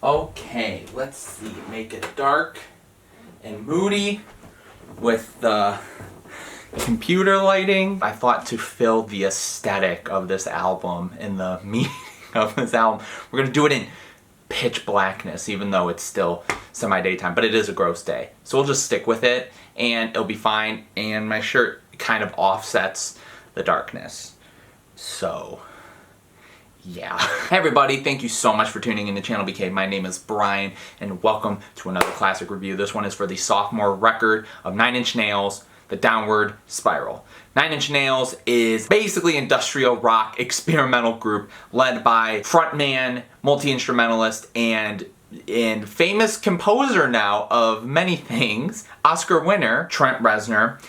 Okay, let's see. Make it dark and moody with the computer lighting. I thought to fill the aesthetic of this album and the meaning of this album, we're gonna do it in pitch blackness, even though it's still semi-daytime, but it is a gross day. So we'll just stick with it and it'll be fine. And my shirt kind of offsets the darkness. So yeah. Hey everybody, thank you so much for tuning in to ChannelBK. My name is Brian and welcome to another classic review. This one is for the sophomore record of Nine Inch Nails, The Downward Spiral. Nine Inch Nails is basically industrial rock experimental group led by frontman, multi-instrumentalist, and famous composer now of many things, Oscar winner Trent Reznor.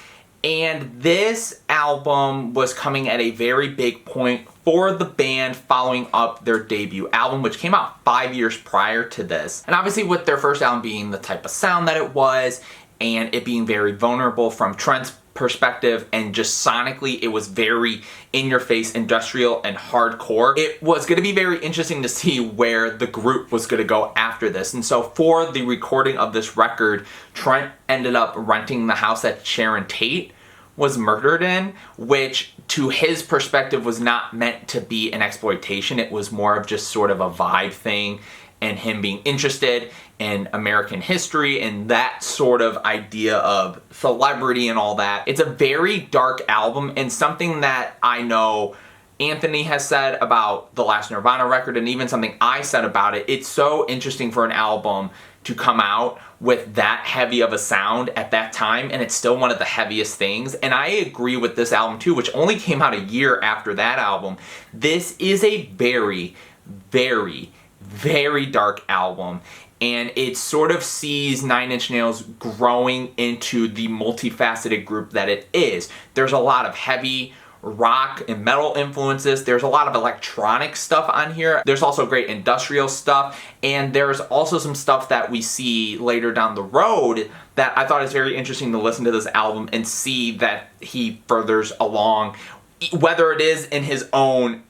And this album was coming at a very big point for the band following up their debut album, which came out 5 years prior to this. And obviously with their first album being the type of sound that it was, and it being very vulnerable from Trent's perspective, and just sonically it was very in-your-face industrial and hardcore. It was going to be very interesting to see where the group was going to go after this. And so for the recording of this record, Trent ended up renting the house that Sharon Tate was murdered in, which to his perspective was not meant to be an exploitation. It was more of just sort of a vibe thing and him being interested in American history and that sort of idea of celebrity and all that. It's a very dark album, and something that I know Anthony has said about the last Nirvana record, and even something I said about it. It's so interesting for an album to come out with that heavy of a sound at that time, and it's still one of the heaviest things. And I agree with this album too, which only came out a year after that album. This is a very, very, very dark album, and it sort of sees Nine Inch Nails growing into the multifaceted group that it is. There's a lot of heavy rock and metal influences. There's a lot of electronic stuff on here. There's also great industrial stuff, and there's also some stuff that we see later down the road that I thought is very interesting to listen to this album and see that he furthers along, whether it is in his own,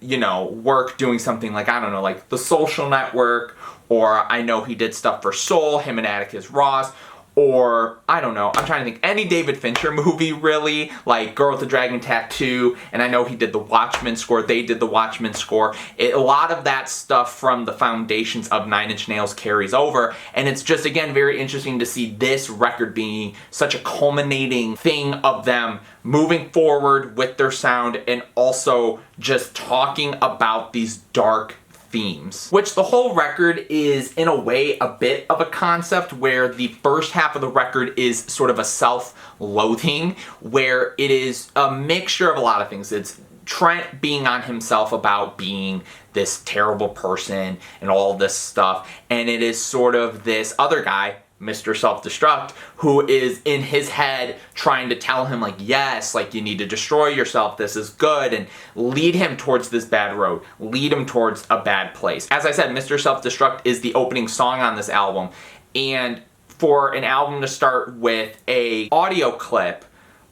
work doing something like, I don't know, like The Social Network, or I know he did stuff for Soul, him and Atticus Ross, or, I don't know, I'm trying to think, any David Fincher movie really, like Girl with the Dragon Tattoo, and I know he did the Watchmen score, they did the Watchmen score. A lot of that stuff from the foundations of Nine Inch Nails carries over, and it's just, again, very interesting to see this record being such a culminating thing of them moving forward with their sound and also just talking about these dark themes, which the whole record is in a way a bit of a concept, where the first half of the record is sort of a self-loathing, where it is a mixture of a lot of things. It's Trent being on himself about being this terrible person and all this stuff, and it is sort of this other guy, Mr. Self-Destruct, who is in his head trying to tell him, like, yes, like, you need to destroy yourself, this is good, and lead him towards this bad road, lead him towards a bad place. As I said, Mr. Self-Destruct is the opening song on this album, and for an album to start with a audio clip,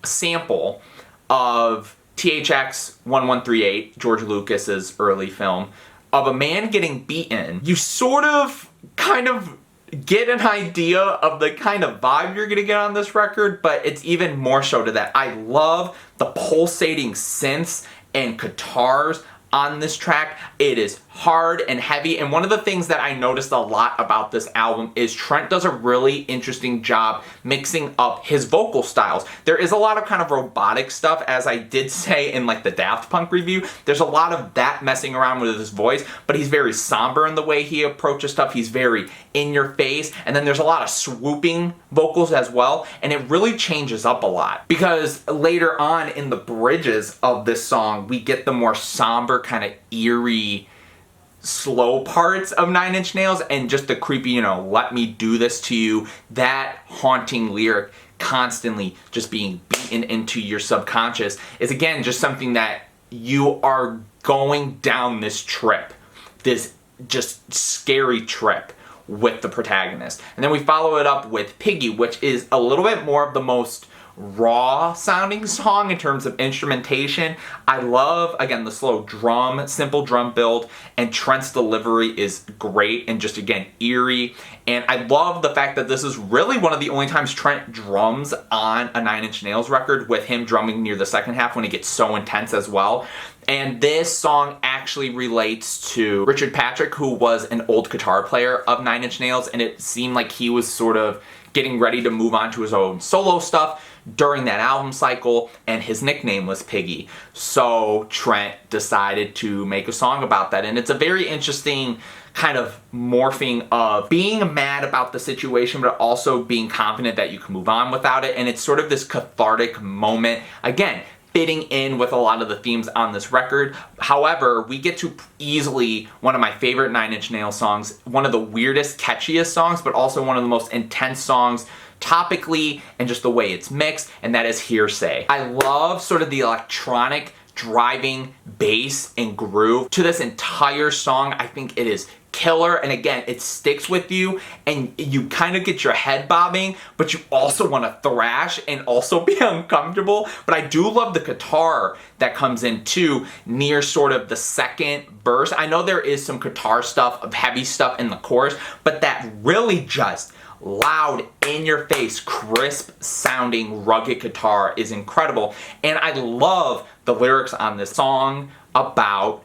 a sample of THX 1138, George Lucas's early film, of a man getting beaten, you sort of kind of get an idea of the kind of vibe you're gonna get on this record, but it's even more so to that. I love the pulsating synths and guitars on this track. It is hard and heavy, and one of the things that I noticed a lot about this album is Trent does a really interesting job mixing up his vocal styles. There is a lot of kind of robotic stuff, as I did say in like the Daft Punk review. There's a lot of that messing around with his voice, but he's very somber in the way he approaches stuff. He's very in your face, and then there's a lot of swooping vocals as well, and it really changes up a lot, because later on in the bridges of this song we get the more somber, kind of eerie, slow parts of Nine Inch Nails, and just the creepy, let me do this to you, that haunting lyric constantly just being beaten into your subconscious is, again, just something that you are going down this trip, this just scary trip with the protagonist. And then we follow it up with Piggy, which is a little bit more of the most raw sounding song in terms of instrumentation. I love, again, the slow drum, simple drum build, and Trent's delivery is great and just, again, eerie. And I love the fact that this is really one of the only times Trent drums on a Nine Inch Nails record, with him drumming near the second half when it gets so intense as well. And this song actually relates to Richard Patrick, who was an old guitar player of Nine Inch Nails, and it seemed like he was sort of getting ready to move on to his own solo stuff during that album cycle, and his nickname was Piggy. So Trent decided to make a song about that, and it's a very interesting kind of morphing of being mad about the situation, but also being confident that you can move on without it, and it's sort of this cathartic moment. Again, fitting in with a lot of the themes on this record. However, we get to easily one of my favorite Nine Inch Nails songs, one of the weirdest, catchiest songs, but also one of the most intense songs topically and just the way it's mixed, and that is Hearsay. I love sort of the electronic driving bass and groove to this entire song. I think it is killer, and again, it sticks with you and you kind of get your head bobbing, but you also want to thrash and also be uncomfortable. But I do love the guitar that comes in too near sort of the second verse. I know there is some guitar stuff, of heavy stuff in the chorus, but that really just loud, in your face, crisp sounding, rugged guitar is incredible. And I love the lyrics on this song about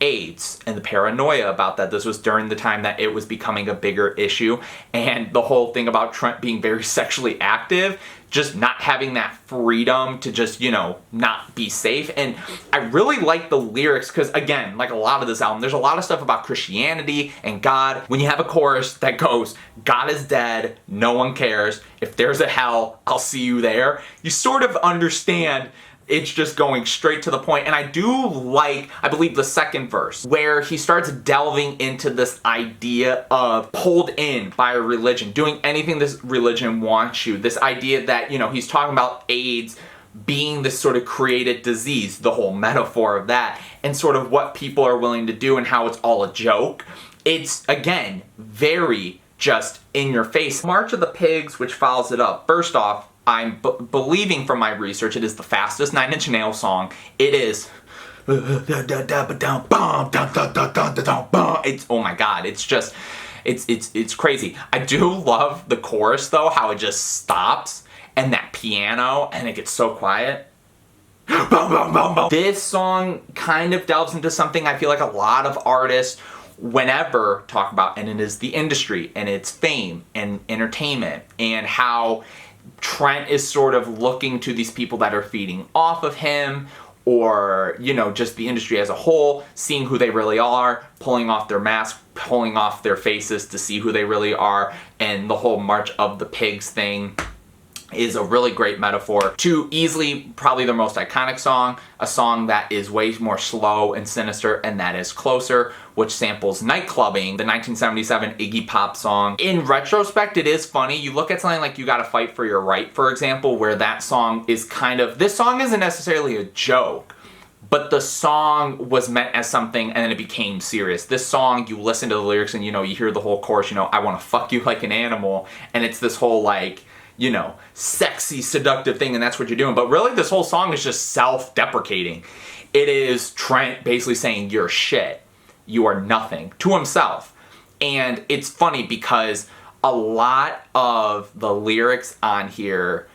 AIDS and the paranoia about that. This was during the time that it was becoming a bigger issue, and the whole thing about Trent being very sexually active, just not having that freedom to just, you know, not be safe. And I really like the lyrics because, again, like a lot of this album, there's a lot of stuff about Christianity and God. When you have a chorus that goes, God is dead, no one cares, if there's a hell, I'll see you there, you sort of understand it's just going straight to the point. And I do like, I believe, the second verse, where he starts delving into this idea of pulled in by a religion, doing anything this religion wants you. This idea that, you know, he's talking about AIDS being this sort of created disease, the whole metaphor of that, and sort of what people are willing to do and how it's all a joke. It's, again, very just in your face. March of the Pigs, which follows it up. First off, I'm believing from my research, it is the fastest Nine Inch Nails song. It is. It's, oh my god, it's just, it's crazy. I do love the chorus though, how it just stops and that piano and it gets so quiet. This song kind of delves into something I feel like a lot of artists whenever talk about, and it is the industry and its fame and entertainment, and how Trent is sort of looking to these people that are feeding off of him, or, you know, just the industry as a whole, seeing who they really are, pulling off their mask, pulling off their faces to see who they really are, and the whole March of the Pigs thing is a really great metaphor to easily probably their most iconic song, a song that is way more slow and sinister, and that is Closer, which samples Nightclubbing, the 1977 Iggy Pop song. In retrospect, it is funny. You look at something like You Gotta Fight for Your Right, for example, where that song is kind of, this song isn't necessarily a joke, but the song was meant as something and then it became serious. This song, you listen to the lyrics and, you know, you hear the whole chorus, you know, I wanna fuck you like an animal, and it's this whole like, you know, sexy, seductive thing, and that's what you're doing. But really, this whole song is just self-deprecating. It is Trent basically saying, you're shit, you are nothing, to himself. And it's funny because a lot of the lyrics on here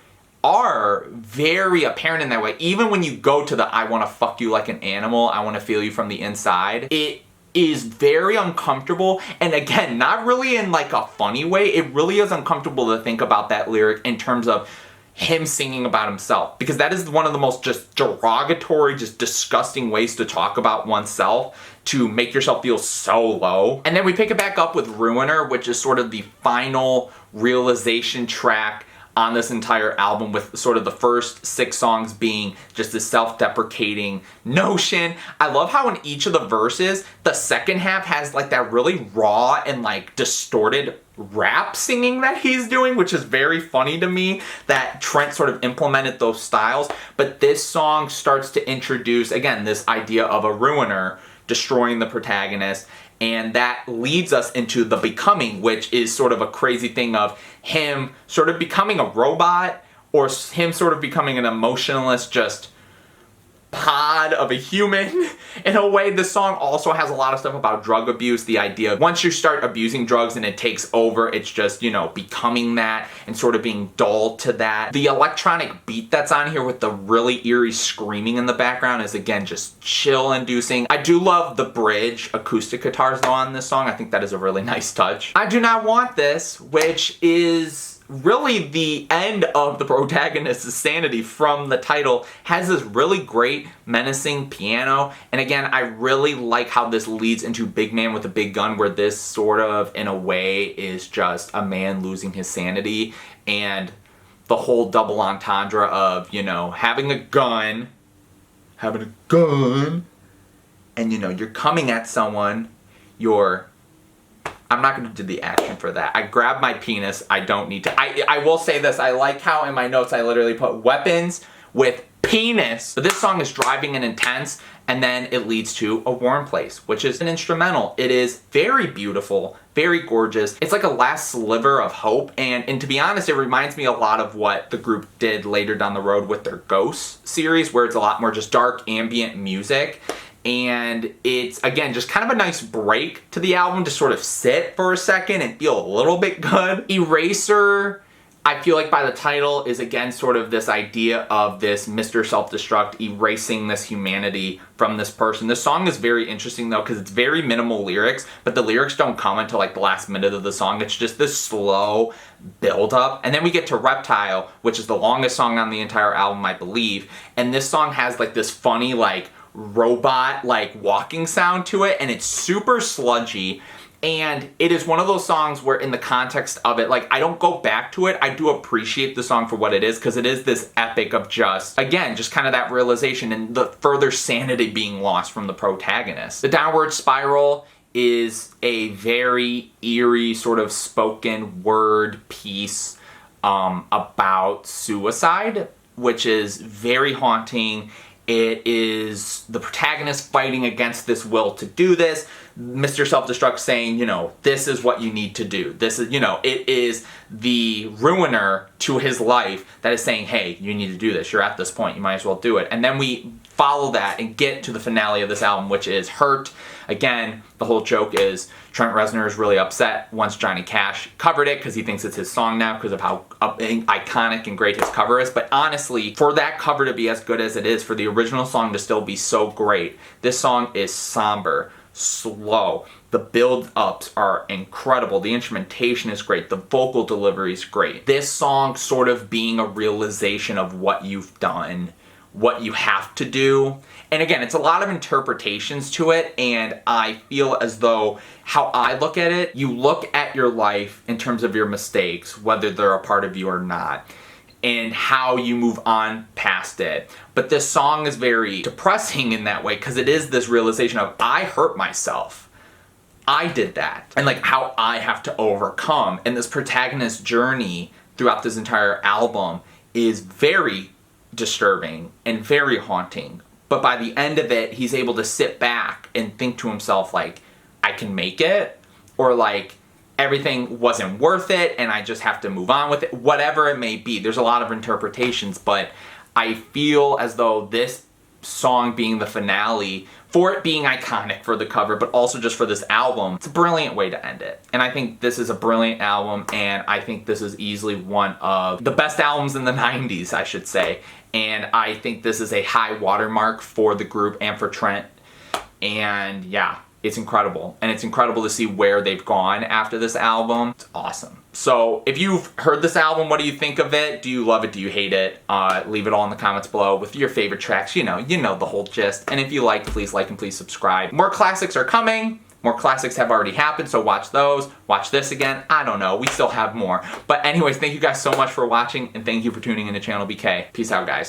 are very apparent in that way. Even when you go to the I want to fuck you like an animal, I want to feel you from the inside, it is very uncomfortable, and again, not really in like a funny way. It really is uncomfortable to think about that lyric in terms of him singing about himself, because that is one of the most just derogatory, just disgusting ways to talk about oneself, to make yourself feel so low. And then we pick it back up with Ruiner, which is sort of the final realization track on this entire album, with sort of the first 6 songs being just this self-deprecating notion. I love how in each of the verses, the second half has like that really raw and like distorted rap singing that he's doing, which is very funny to me that Trent sort of implemented those styles. But this song starts to introduce, again, this idea of a ruiner destroying the protagonist, and that leads us into The Becoming, which is sort of a crazy thing of him sort of becoming a robot or him sort of becoming an emotionless just pod of a human. In a way, this song also has a lot of stuff about drug abuse, the idea of once you start abusing drugs and it takes over, it's just, you know, becoming that and sort of being dull to that. The electronic beat that's on here with the really eerie screaming in the background is, again, just chill inducing. I do love the bridge acoustic guitars though on this song. I think that is a really nice touch. I Do Not Want This, which is really the end of the protagonist's sanity from the title, has this really great menacing piano. And again, I really like how this leads into Big Man with a Big Gun, where this sort of, in a way, is just a man losing his sanity, and the whole double entendre of, you know, having a gun, and, you know, you're coming at someone, I'm not going to do the action for that. I grab my penis. I don't need to. I will say this. I like how in my notes I literally put weapons with penis. But this song is driving and intense, and then it leads to A Warm Place, which is an instrumental. It is very beautiful, very gorgeous. It's like a last sliver of hope, and to be honest, it reminds me a lot of what the group did later down the road with their Ghosts series, where it's a lot more just dark ambient music. And it's, again, just kind of a nice break to the album to sort of sit for a second and feel a little bit good. Eraser, I feel like by the title, is again sort of this idea of this Mr. Self-Destruct erasing this humanity from this person. This song is very interesting though, because it's very minimal lyrics, but the lyrics don't come until like the last minute of the song. It's just this slow build up. And then we get to Reptile, which is the longest song on the entire album, I believe. And this song has like this funny like robot like walking sound to it, and it's super sludgy, and it is one of those songs where in the context of it, like, I don't go back to it. I do appreciate the song for what it is, because it is this epic of just, again, just kind of that realization and the further sanity being lost from the protagonist. The Downward Spiral is a very eerie sort of spoken word piece about suicide, which is very haunting. It is the protagonist fighting against this will to do this. Mr. Self-Destruct saying, you know, this is what you need to do. This is, you know, it is the ruiner to his life that is saying, hey, you need to do this. You're at this point. You might as well do it. And then we follow that and get to the finale of this album, which is Hurt. Again, the whole joke is Trent Reznor is really upset once Johnny Cash covered it, because he thinks it's his song now because of how iconic and great his cover is. But honestly, for that cover to be as good as it is, for the original song to still be so great, this song is somber, slow. The build-ups are incredible. The instrumentation is great. The vocal delivery is great. This song sort of being a realization of what you've done, what you have to do. And again, it's a lot of interpretations to it, and I feel as though how I look at it, you look at your life in terms of your mistakes, whether they're a part of you or not, and how you move on past it. But this song is very depressing in that way, because it is this realization of, I hurt myself. I did that. And like how I have to overcome. And this protagonist's journey throughout this entire album is very disturbing and very haunting. But by the end of it, he's able to sit back and think to himself, like, I can make it, or like, everything wasn't worth it and I just have to move on with it, whatever it may be. There's a lot of interpretations, but I feel as though this song being the finale, for it being iconic for the cover, but also just for this album, it's a brilliant way to end it. And I think this is a brilliant album, and I think this is easily one of the best albums in the 90s, I should say. And I think this is a high watermark for the group and for Trent. And yeah, it's incredible. And it's incredible to see where they've gone after this album. It's awesome. So if you've heard this album, what do you think of it? Do you love it? Do you hate it? Leave it all in the comments below with your favorite tracks. You know the whole gist. And if you liked, please like and please subscribe. More classics are coming. More classics have already happened, so watch those. Watch this again. I don't know. We still have more. But anyways, thank you guys so much for watching, and thank you for tuning into ChannelBK. Peace out, guys.